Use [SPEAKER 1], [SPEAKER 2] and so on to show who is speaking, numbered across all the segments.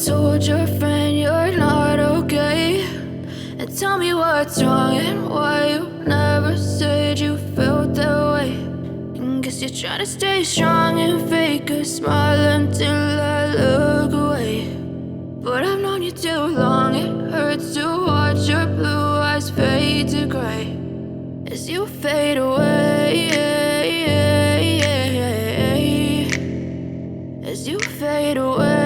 [SPEAKER 1] told your friend you're not okay, and tell me what's wrong and why you never said you felt that way. And guess you're trying to stay strong and fake a smile until I look away. But I've known you too long, it hurts to watch your blue eyes fade to gray as you fade away, as you fade away.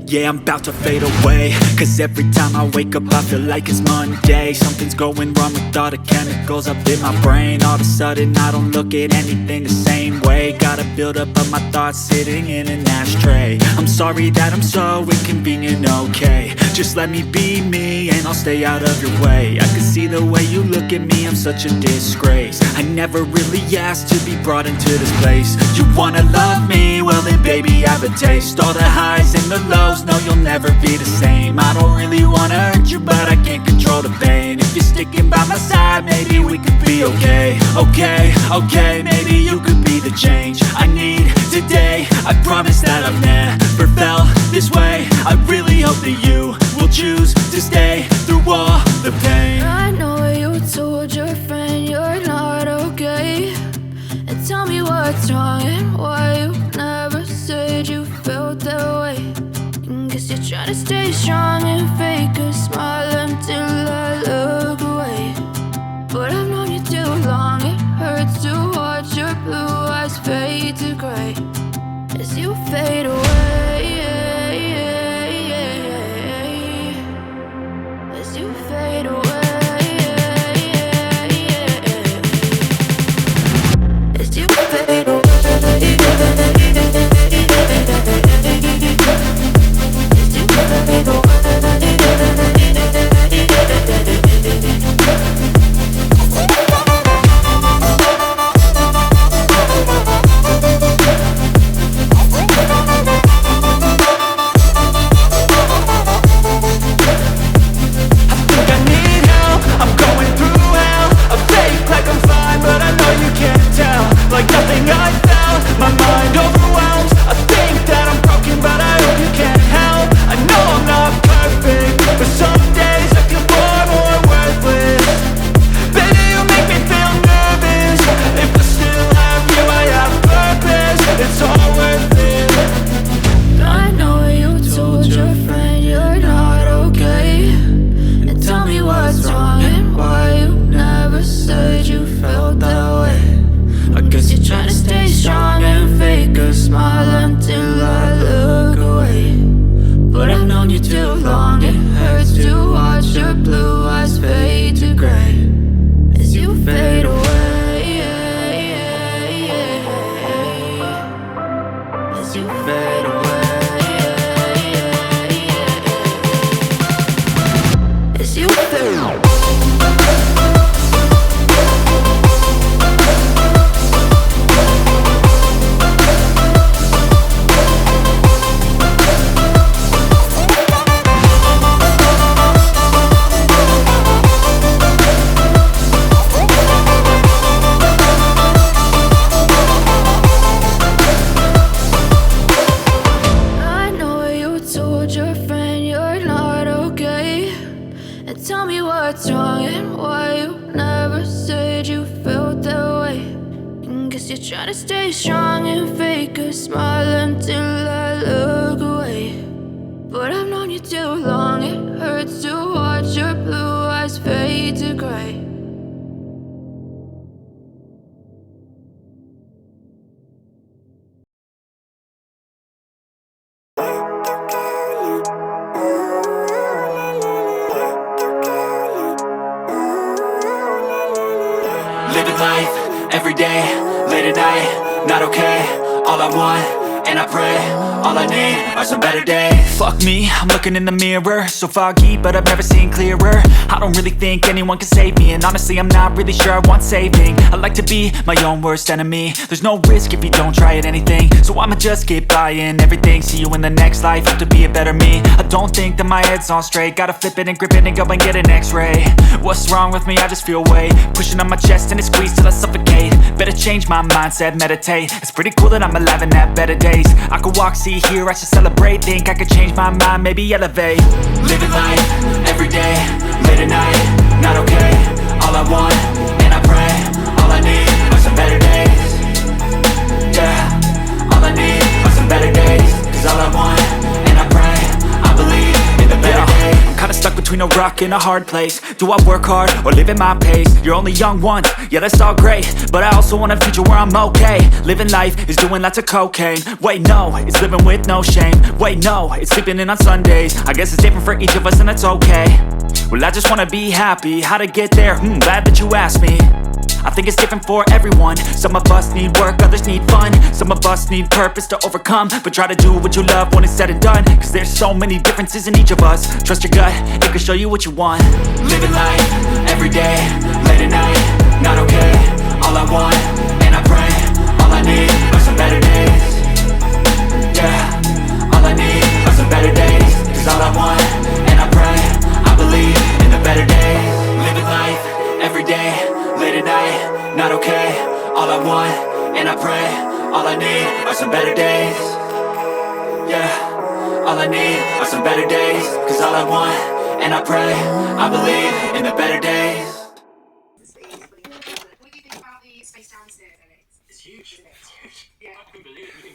[SPEAKER 2] Yeah, I'm about to fade away, cause every time I wake up I feel like it's Monday. Something's going wrong with all the chemicals up in my brain. All of a sudden I don't look at anything the same way. Gotta build up of my thoughts sitting in an ashtray. I'm sorry that I'm so inconvenient, okay. Just let me be me and I'll stay out of your way. I can see the way you look at me, I'm such a disgrace. I never really asked to be brought into this place. You wanna love me? Well then baby I have a taste. All the highs and the lows, no you'll never be the same. I don't really wanna hurt you but I can't control the pain. If you're sticking by my side maybe we could be okay. Okay, maybe you could be the change I need today. I promise that I've never felt this way. I really hope that you will choose to stay through all the pain.
[SPEAKER 1] I know you told your friend you're not okay, and tell me what's wrong and why you never said you felt that way. And guess you're trying to stay strong and fake a smile until I look away. But I've known you too long, it hurts to watch your blue eyes fade to gray as you fade away, as you fade away, as you fade away. Try to stay strong and fake a smile until I look away. But I've known you too long, it hurts to watch your blue eyes fade to gray.
[SPEAKER 2] Living life every day, late at night, not okay. All I want and I pray. All I need are some better days. Fuck me, I'm looking in the mirror, so foggy, but I've never seen clearer. I don't really think anyone can save me, and honestly I'm not really sure I want saving. I like to be my own worst enemy. There's no risk if you don't try at anything, so I'ma just keep buying everything. See you in the next life, hope to be a better me. I don't think that my head's on straight, gotta flip it and grip it and go and get an x-ray. What's wrong with me? I just feel weight pushing on my chest and it squeezes till I suffocate. Better change my mindset, meditate. It's pretty cool that I'm alive and have better days. I could walk, see, hear, I should celebrate. Think I could change my mind, maybe elevate. Living life, every day, late at night, not okay. All I want, and I pray, all I need are some better days. Yeah, all I need are some better days. Cause all I want, and I pray, I believe in the better days. I'm kinda stuck between a rock and a hard place. Do I work hard or live at my pace? You're only young once, yeah that's all great, but I also want a future where I'm okay. Living life is doing lots of cocaine. Wait no, it's living with no shame. Wait no, it's sleeping in on Sundays. I guess it's different for each of us and that's okay. Well I just wanna be happy, how to get there? Glad that you asked me. I think it's different for everyone. Some of us need work, others need fun. Some of us need purpose to overcome. But try to do what you love when it's said and done. Cause there's so many differences in each of us. Trust your gut, it can show you what you want. Living life, every day, late at night, not okay. All I want, and I pray, all I need are some better days. Yeah, all I need are some better days. Cause all I want, and I pray, I believe in the better days. Living life, every day, late at night, not okay. All I want, and I pray, all I need are some better days. Yeah, all I need are some better days. Cause all I want, and I pray, I believe in the better days.
[SPEAKER 3] What do you think about the space downstairs, Alex? It's huge. Yeah. I couldn't believe it.